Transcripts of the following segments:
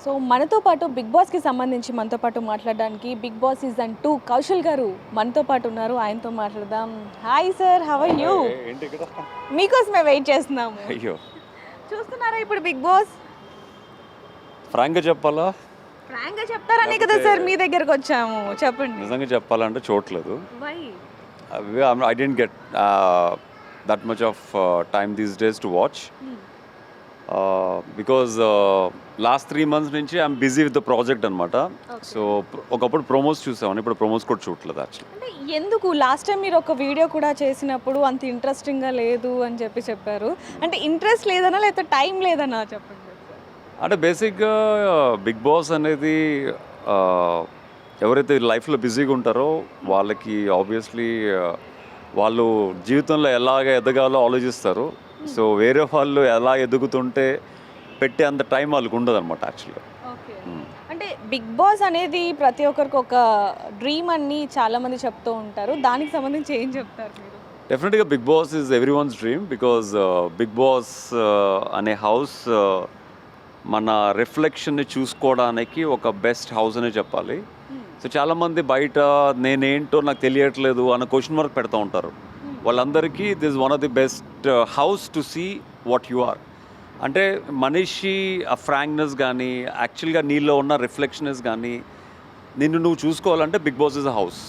So మనతో పాటు big బాస్కి సంబంధించి మనతో పాటు మాట్లాడడానికి బిగ్ బాస్ సీజన్ 2 కౌశల్ గారు మనతో పాటు ఉన్నారు. ఆయనతో మాట్లాడదాం. Hi sir, how are you? మీకోసమే వెయిట్ చేస్తున్నాము. అయ్యో, చూస్తున్నారా ఇప్పుడు బిగ్ బాస్? ఫ్రాంక్గా చెప్పాలా? ఫ్రాంక్గా చెప్తారనే కదా సార్ మీ దగ్గరకు వచ్చాము. చెప్పండి. నిజంగా చెప్పాలంటే చూడలేదు. Why? I didn't get that much of time these days to watch because last 3 months నుంచి I'm busy with the project అనమాట. సో ఒకప్పుడు ప్రోమోస్ చూసామని, ఇప్పుడు ప్రోమోస్ కూడా చూడలేదు యాక్చువల్లీ. అంటే ఎందుకు లాస్ట్ టైం మీరు ఒక వీడియో కూడా చేసినప్పుడు అంత ఇంట్రెస్టింగ్గా లేదు అని చెప్పారు. అంటే ఇంట్రెస్ట్ లేదనా లేకపోతే టైం లేదనా చెప్పండి. అంటే బేసిక్గా బిగ్ బాస్ అనేది ఎవరైతే లైఫ్లో బిజీగా ఉంటారో వాళ్ళకి ఆబ్వియస్లీ వాళ్ళు జీవితంలో ఎలాగ ఎదగాలో ఆలోచిస్తారు. సో వేరే వాళ్ళు ఎలా ఎదుగుతుంటే పెట్టే అంత టైం వాళ్ళకి ఉండదు అనమాట యాక్చువల్గా. అంటే బిగ్ బాస్ అనేది ప్రతి ఒక్కరికి ఒక డ్రీమ్ అని చాలామంది చెప్తూ ఉంటారు. దానికి సంబంధించి ఏం చెప్తారు మీరు? డెఫినెట్గా Bigg Boss is everyone's dream because Bigg Boss అనే హౌస్ మన రిఫ్లెక్షన్ని చూసుకోవడానికి ఒక బెస్ట్ హౌస్ అనే చెప్పాలి. సో చాలామంది బయట నేనేంటో నాకు తెలియట్లేదు అన్న క్వశ్చన్ మార్క్ పెడతా ఉంటారు. వాళ్ళందరికీ this one of the best house to see what you are. అంటే మనిషి ఆ ఫ్రాంక్నెస్ కానీ యాక్చువల్గా నీలో ఉన్న రిఫ్లెక్షనెస్ కానీ నిన్ను నువ్వు చూసుకోవాలంటే Bigg Boss is a house.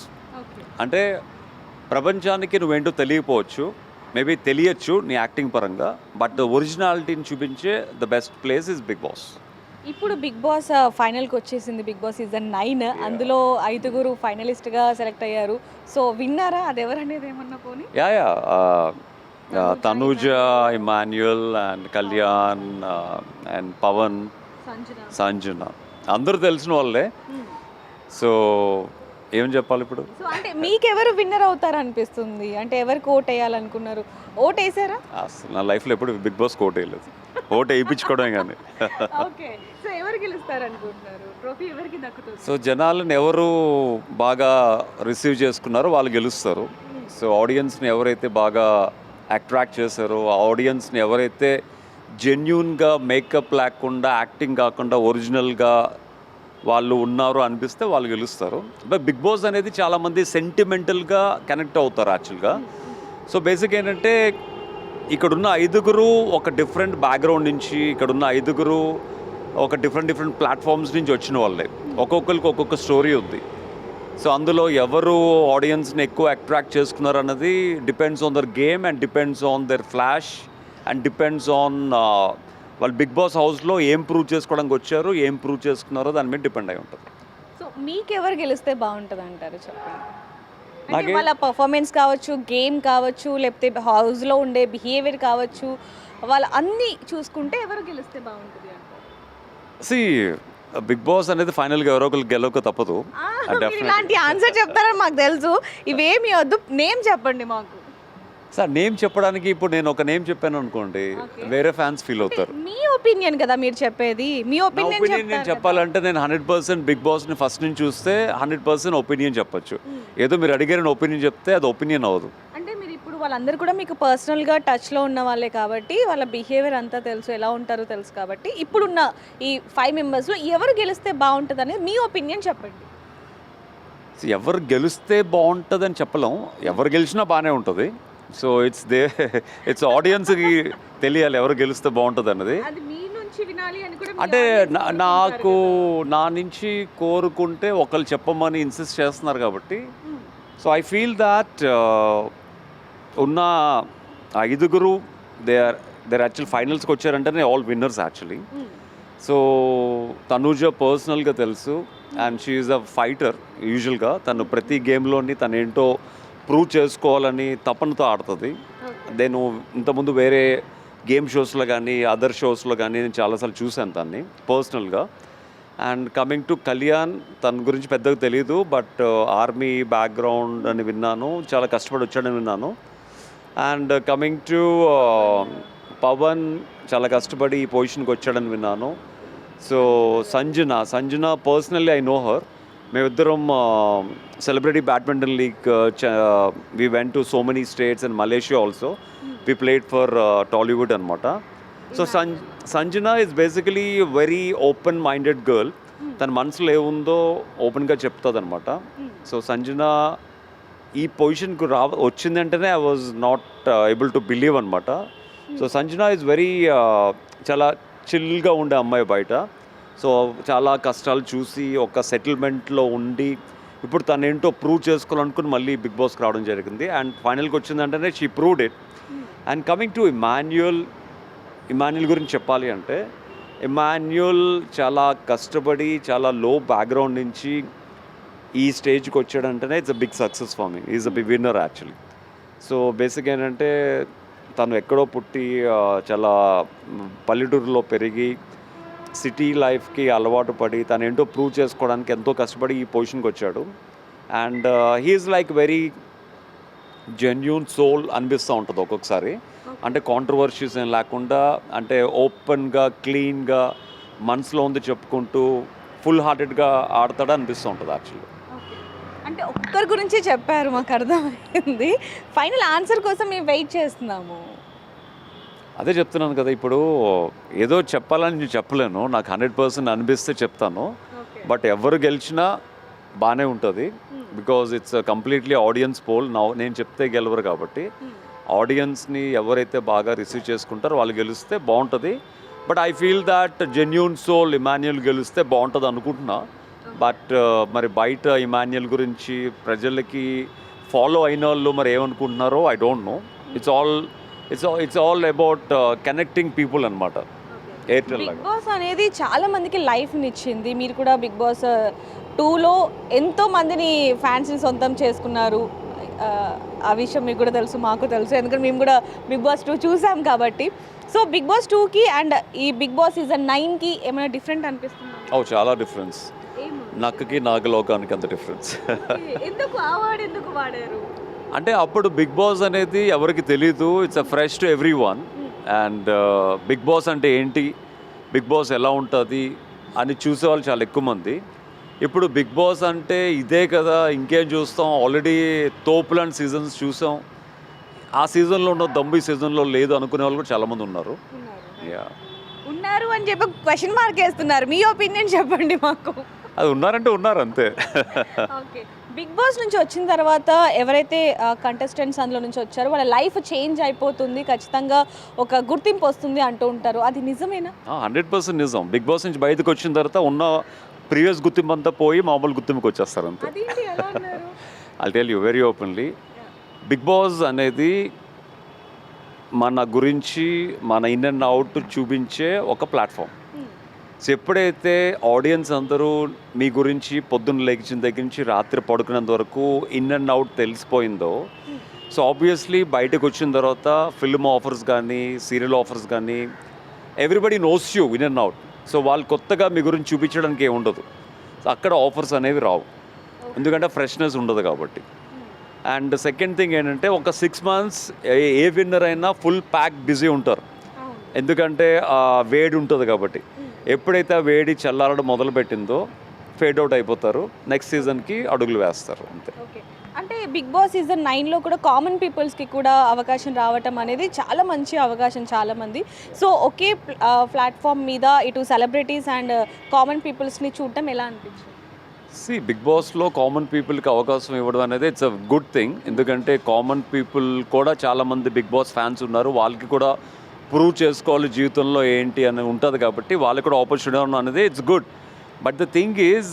అంటే ప్రపంచానికి నువ్వేంటో తెలియకపోవచ్చు, మేబీ తెలియచ్చు నీ యాక్టింగ్ పరంగా, బట్ ద ఒరిజినాలిటీని చూపించే the best place is Bigg Boss. ఇప్పుడు బిగ్ బాస్ ఫైనల్కి వచ్చేసింది. Bigg Boss season 9. అందులో 5 ఫైనలిస్ట్గా సెలెక్ట్ అయ్యారు. సో విన్నారా? అది ఎవరనేది ఏమన్నా పోనీ? Yeah Tanuja, Emmanuel and Kalyan and Pavan, Sanjana అందరూ తెలిసిన వాళ్ళే. సో ఏం చెప్పాలి ఇప్పుడు? సో అంటే మీకెవరు విన్నర్ అవుతారు అనిపిస్తుంది? అంటే ఎవరికి ఓట్ వేయాలనుకున్నారు? ఓట్ వేసారా? అసలు నా లైఫ్లో ఎప్పుడు బిగ్ బాస్ ఓట్ వేయలేదు. ఓట్ వేయించుకోవడం కానీ. ఓకే, సో ఎవరు గెలుస్తారు అనుకుంటున్నారు? ట్రోఫీ ఎవరికి దక్కుతుంది? సో జనాలను ఎవరు బాగా రిసీవ్ చేసుకున్నారో వాళ్ళు గెలుస్తారు. సో ఆడియన్స్ని ఎవరైతే బాగా అట్రాక్ట్ చేశారో, ఆ ఆడియన్స్ని ఎవరైతే జెన్యూన్గా మేకప్ లేకుండా యాక్టింగ్ కాకుండా ఒరిజినల్గా వాళ్ళు ఉన్నారు అనిపిస్తే వాళ్ళు గెలుస్తారు. బట్ బిగ్ బాస్ అనేది చాలామంది సెంటిమెంటల్గా కనెక్ట్ అవుతారు యాక్చువల్గా. సో బేసిక్ ఏంటంటే ఇక్కడున్న 5 ఒక డిఫరెంట్ బ్యాక్గ్రౌండ్ నుంచి, ఇక్కడున్న 5 ఒక డిఫరెంట్ ప్లాట్ఫామ్స్ నుంచి వచ్చిన వాళ్ళే. ఒక్కొక్కరికి ఒక్కొక్క స్టోరీ ఉంది. సో అందులో ఎవరు ఆడియన్స్ని ఎక్కువ అట్రాక్ట్ చేసుకున్నారు అన్నది depends on their game and depends on their flash and depends on వాళ్ళు బిగ్ బాస్ హౌస్లో ఏం ప్రూవ్ చేసుకోవడానికి వచ్చారు, ఏం ప్రూవ్ చేసుకున్నారో దాని మీద డిపెండ్ అయి ఉంటుంది. సో మీకు ఎవరు గెలిస్తే బాగుంటుంది అంటారు చెప్పండి? అంటే వాళ్ళ పర్ఫార్మెన్స్ కావచ్చు, గేమ్ కావచ్చు, లేకపోతే హౌస్లో ఉండే బిహేవియర్ కావచ్చు, వాళ్ళ అన్నీ చూసుకుంటే ఎవరు గెలిస్తే బాగుంటుంది అంటారు? బిగ్ బాస్ అనేది ఫైనల్గా ఎవరో ఒకరు గెలవక తప్పదు. ఇలాంటి ఆన్సర్ చెప్తారని మాకు తెలుసు. ఇవేమి వద్దు, నేమ్ చెప్పండి మాకు. సార్ నేమ్ చెప్పడానికి ఇప్పుడు నేను ఒక నేమ్ చెప్పాను అనుకోండి, వేరే ఫ్యాన్స్ ఫీల్ అవుతారు. మీ ఒపీనియన్ కదా మీరు చెప్పేది. మీ ఒపీనియన్ నేను చెప్పాలంటే నేను 100% బిగ్ బాస్ని ఫస్ట్ నుంచి చూస్తే 100% ఒపీనియన్ చెప్పచ్చు. ఏదో మీరు అడిగారని ఒపీనియన్ చెప్తే అది ఒపీనియన్ అవ్వదు. అంటే మీరు ఇప్పుడు వాళ్ళందరూ కూడా మీకు పర్సనల్గా టచ్లో ఉన్న వాళ్ళే కాబట్టి వాళ్ళ బిహేవియర్ అంతా తెలుసు, ఎలా ఉంటారో తెలుసు కాబట్టి ఇప్పుడున్న ఈ 5 మెంబర్స్లో ఎవరు గెలిస్తే బాగుంటుంది అనేది మీ ఒపీనియన్ చెప్పండి. ఎవరు గెలిస్తే బాగుంటుంది అని చెప్పలేం. ఎవరు గెలిచినా బాగానే ఉంటుంది. సో ఇట్స్ ఆడియన్స్కి తెలియాలి ఎవరు గెలిస్తే బాగుంటుంది అన్నది. అంటే నాకు నా నుంచి కోరుకుంటే ఒకళ్ళు చెప్పమని ఇన్సిస్ట్ చేస్తున్నారు కాబట్టి, సో ఐ ఫీల్ దాట్ ఉన్న 5 దే ఆర్ యాక్చువల్ ఫైనల్స్కి వచ్చారంటేనే all winners actually. So Tanuja పర్సనల్గా తెలుసు and she is a fighter. యూజువల్గా తను ప్రతి గేమ్లోని తను ఏంటో ప్రూవ్ చేసుకోవాలని తపనతో ఆడుతుంది. నేను ఇంతకుముందు వేరే గేమ్ షోస్లో కానీ అదర్ షోస్లో కానీ నేను చాలాసార్లు చూశాను తన్ని పర్సనల్గా. అండ్ కమింగ్ టు కళ్యాణ్, తన గురించి పెద్దగా తెలియదు, బట్ ఆర్మీ బ్యాక్గ్రౌండ్ అని విన్నాను, చాలా కష్టపడి వచ్చాడని విన్నాను. అండ్ కమింగ్ టు పవన్, చాలా కష్టపడి ఈ పొజిషన్కి వచ్చాడని విన్నాను. So Sanjana personally I know her. మేమిద్దరం celebrity badminton league we went to so many states and Malaysia also. We played for Tollywood అనమాట. So Sanjana is basically very open minded girl. తన మనసులో ఏముందో ఓపెన్గా చెప్తుంది అనమాట. సో సంజన ఈ పొజిషన్కు వచ్చిందంటేనే I was not able to believe అనమాట. సో సంజన ఇస్ వెరీ చాలా చిల్గా ఉండే అమ్మాయి బయట. సో చాలా కష్టాలు చూసి ఒక సెటిల్మెంట్లో ఉండి ఇప్పుడు తను ఏంటో ప్రూవ్ చేసుకోవాలనుకుని మళ్ళీ బిగ్ బాస్కి రావడం జరిగింది. అండ్ ఫైనల్కి వచ్చిందంటేనే she proved it. And coming to Emmanuel గురించి చెప్పాలి అంటే ఇమాన్యుయల్ చాలా కష్టపడి చాలా లో బ్యాక్గ్రౌండ్ నుంచి ఈ స్టేజ్కి వచ్చాడంటేనే it's a big success for me. Is a big winner actually. So basic ఏంటంటే తను ఎక్కడో పుట్టి చాలా పల్లెటూరులో పెరిగి సిటీ లైఫ్కి అలవాటు పడి తను ఏంటో ప్రూవ్ చేసుకోవడానికి ఎంతో కష్టపడి ఈ పొజిషన్కి వచ్చాడు. And he's like very genuine soul అనిపిస్తూ ఉంటుంది ఒక్కొక్కసారి. అంటే కాంట్రవర్షీస్ ఏం లేకుండా అంటే ఓపెన్గా క్లీన్గా మనసులో ఉంది చెప్పుకుంటూ ఫుల్ హార్టెడ్గా ఆడతాడు అనిపిస్తూ ఉంటుంది యాక్చువల్లీ. అంటే ఒక్కరి గురించి చెప్పారు, మాకు అర్థమైంది. ఫైనల్ ఆన్సర్ కోసం మేము వెయిట్ చేస్తున్నాము. అదే చెప్తున్నాను కదా, ఇప్పుడు ఏదో చెప్పాలని నేను చెప్పలేను. నాకు 100% అనిపిస్తే చెప్తాను. బట్ ఎవరు గెలిచినా బాగానే ఉంటుంది. Because it's completely audience poll. నేను చెప్తే గెలవరు కాబట్టి ఆడియన్స్ని ఎవరైతే బాగా రిసీవ్ చేసుకుంటారో వాళ్ళు గెలిస్తే బాగుంటుంది. But I feel that genuine soul Emmanuel గెలిస్తే బాగుంటుంది అనుకుంటున్నా. బట్ మరి బయట ఇమాన్యుయల్ గురించి ప్రజలకి ఫాలో అయిన వాళ్ళు మరి ఏమనుకుంటున్నారో I don't know. It's all about connecting people అనమాట. ఎయిర్టెల్ బిగ్ బాస్ అనేది చాలా మందికి లైఫ్ని ఇచ్చింది. మీరు కూడా బిగ్ బాస్ 2లో ఎంతో మందిని ఫ్యాన్స్ని సొంతం చేసుకున్నారు. ఆ విషయం మీకు కూడా తెలుసు, మాకు తెలుసు, ఎందుకంటే మేము కూడా బిగ్ బాస్ 2 చూసాం కాబట్టి. సో బిగ్ బాస్ 2కి అండ్ ఈ బిగ్ బాస్ సీజన్ 9కి ఏమైనా డిఫరెంట్ అనిపిస్తుంది? చాలా డిఫరెన్స్. నక్కకి నాగలోకానికి అంత డిఫరెన్స్. ఎందుకు ఆ వర్డ్ ఎందుకు వాడారు? అంటే అప్పుడు బిగ్ బాస్ అనేది ఎవరికి తెలీదు. It's a fresh to everyone. And Bigg Boss అంటే ఏంటి, బిగ్ బాస్ ఎలా ఉంటుంది అని చూసేవాళ్ళు చాలా ఎక్కువ మంది. ఇప్పుడు బిగ్ బాస్ అంటే ఇదే కదా, ఇంకేం చూస్తాం, ఆల్రెడీ తోపులాంటి సీజన్స్ చూసాం, ఆ సీజన్లో ఉన్న దమ్ము ఈ సీజన్లో లేదు అనుకునే వాళ్ళు కూడా చాలామంది ఉన్నారు. ఉన్నారు అని చెప్పి క్వశ్చన్ మార్క్ వేస్తున్నారు. మీ ఒపీనియన్ చెప్పండి మాకు. అది ఉన్నారంటే ఉన్నారు అంతే. ఓకే, బిగ్ బాస్ నుంచి వచ్చిన తర్వాత ఎవరైతే కంటెస్టెంట్స్ అందులో నుంచి వచ్చారో వాళ్ళ లైఫ్ చేంజ్ అయిపోతుంది, ఖచ్చితంగా ఒక గుర్తింపు వస్తుంది అంటూ ఉంటారు. అది నిజమేనా? 100% నిజం. బిగ్ బాస్ నుంచి బయటకు వచ్చిన తర్వాత ఉన్న ప్రీవియస్ గుర్తింపు అంతా పోయి మామూలు గుర్తింపుకి వచ్చేస్తారు అంతే. I'll tell you very openly, Bigg Boss అనేది మన గురించి మన ఇన్ అండ్ అవుట్ చూపించే ఒక ప్లాట్ఫామ్. సో ఎప్పుడైతే ఆడియన్స్ అందరూ మీ గురించి పొద్దున్న లేచిన దగ్గర నుంచి రాత్రి పడుకునేంత వరకు ఇన్ అండ్ అవుట్ తెలిసిపోయిందో, సో ఆబ్వియస్లీ బయటకు వచ్చిన తర్వాత ఫిల్మ్ ఆఫర్స్ కానీ సీరియల్ ఆఫర్స్ కానీ everybody knows you in and out. So వాళ్ళు కొత్తగా మీ గురించి చూపించడానికి ఏమి ఉండదు. సో అక్కడ ఆఫర్స్ అనేవి రావు, ఎందుకంటే ఫ్రెష్నెస్ ఉండదు కాబట్టి. అండ్ సెకండ్ థింగ్ ఏంటంటే ఒక 6 months ఏ విన్నర్ అయినా ఫుల్ ప్యాక్ బిజీ ఉంటారు, ఎందుకంటే వేడి ఉంటుంది కాబట్టి. ఎప్పుడైతే ఆ వేడి చల్లారడం మొదలుపెట్టిందో ఫేడ్ అవుట్ అయిపోతారు, నెక్స్ట్ సీజన్కి అడుగులు వేస్తారు అంతే. అంటే బిగ్ బాస్ సీజన్ 9లో కూడా కామన్ పీపుల్స్కి కూడా అవకాశం రావటం అనేది చాలా మంచి అవకాశం చాలామంది. సో ఒకే ప్లాట్ఫామ్ మీద ఇటు సెలబ్రిటీస్ అండ్ కామన్ పీపుల్స్ని చూడటం ఎలా అనిపించింది? బిగ్ బాస్లో కామన్ పీపుల్కి అవకాశం ఇవ్వడం అనేది ఇట్స్ అ గుడ్ థింగ్. ఎందుకంటే కామన్ పీపుల్ కూడా చాలామంది బిగ్ బాస్ ఫ్యాన్స్ ఉన్నారు, వాళ్ళకి కూడా ప్రూవ్ చేసుకోవాలి జీవితంలో ఏంటి అని ఉంటుంది కాబట్టి వాళ్ళకి కూడా ఆపర్చునిటీ అనేది it's good. But the thing is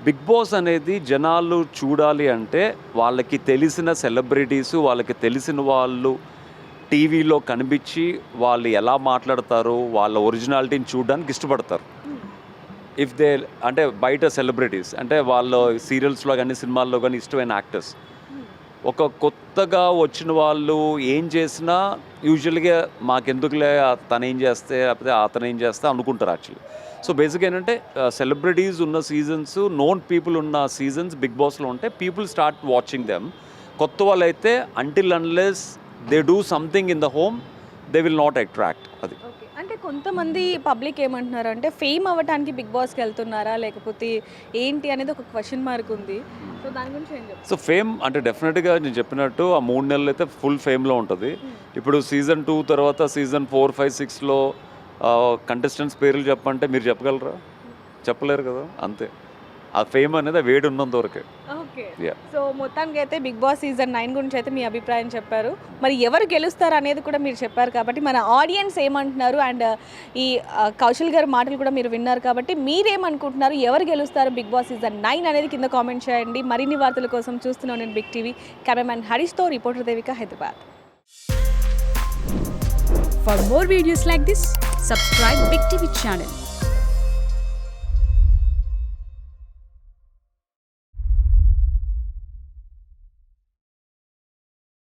Bigg Boss అనేది జనాలు చూడాలి అంటే వాళ్ళకి తెలిసిన సెలబ్రిటీసు, వాళ్ళకి తెలిసిన వాళ్ళు టీవీలో కనిపించి వాళ్ళు ఎలా మాట్లాడతారు, వాళ్ళ ఒరిజినాలిటీని చూడడానికి ఇష్టపడతారు. ఇఫ్ దే అంటే బయట సెలబ్రిటీస్ అంటే వాళ్ళ సీరియల్స్లో కానీ సినిమాల్లో కానీ ఇష్టమైన యాక్టర్స్, ఒక కొత్తగా వచ్చిన వాళ్ళు ఏం చేసినా యూజువల్గా మాకెందుకులే తను ఏం చేస్తే లేకపోతే అతను ఏం చేస్తే అనుకుంటారు యాక్చువల్లీ. సో బేసిక్గా ఏంటంటే సెలబ్రిటీస్ ఉన్న సీజన్స్, నోన్ పీపుల్ ఉన్న సీజన్స్ బిగ్ బాస్లో ఉంటే పీపుల్ స్టార్ట్ వాచింగ్ దెమ్. కొత్త వాళ్ళు అయితే until unless they do something in the home they will not attract. అది అంటే కొంతమంది పబ్లిక్ ఏమంటున్నారు అంటే ఫేమ్ అవ్వడానికి బిగ్ బాస్కి వెళ్తున్నారా లేకపోతే ఏంటి అనేది ఒక క్వశ్చన్ మార్క్ ఉంది. సో దాని గురించి ఏం చెప్తారు? సో ఫేమ్ అంటే డెఫినెట్గా నేను చెప్పినట్టు ఆ 3 నెలలు అయితే ఫుల్ ఫేమ్లో ఉంటుంది. ఇప్పుడు సీజన్ 2 తర్వాత సీజన్ 4, 5, 6లో కంటెస్టెంట్స్ పేర్లు చెప్పంటే మీరు చెప్పగలరా? చెప్పలేరు కదా, అంతే. ఆ ఫేమ్ అనేది ఆ వేడి ఉన్నంత వరకే. ఓకే. Yeah. సో మొత్తానికి అయితే బిగ్ బాస్ సీజన్ 9 గురించి అయితే మీ అభిప్రాయం చెప్పారు. మరి ఎవరు గెలుస్తారు అనేది కూడా మీరు చెప్పారు కాబట్టి మన ఆడియన్స్ ఏమంటున్నారు అండ్ ఈ కౌశల్ గారి మాటలు కూడా మీరు విన్నారు కాబట్టి మీరేమనుకుంటున్నారు, ఎవరు గెలుస్తారు బిగ్ బాస్ సీజన్ 9 అనేది కింద కామెంట్ చేయండి. మరిన్ని వార్తల కోసం చూస్తున్నాను నేను బిగ్ టీవీ. కెమెరామెన్ హరీష్తో reporter Devika, Hyderabad. For more videos like this, subscribe Big TV channel.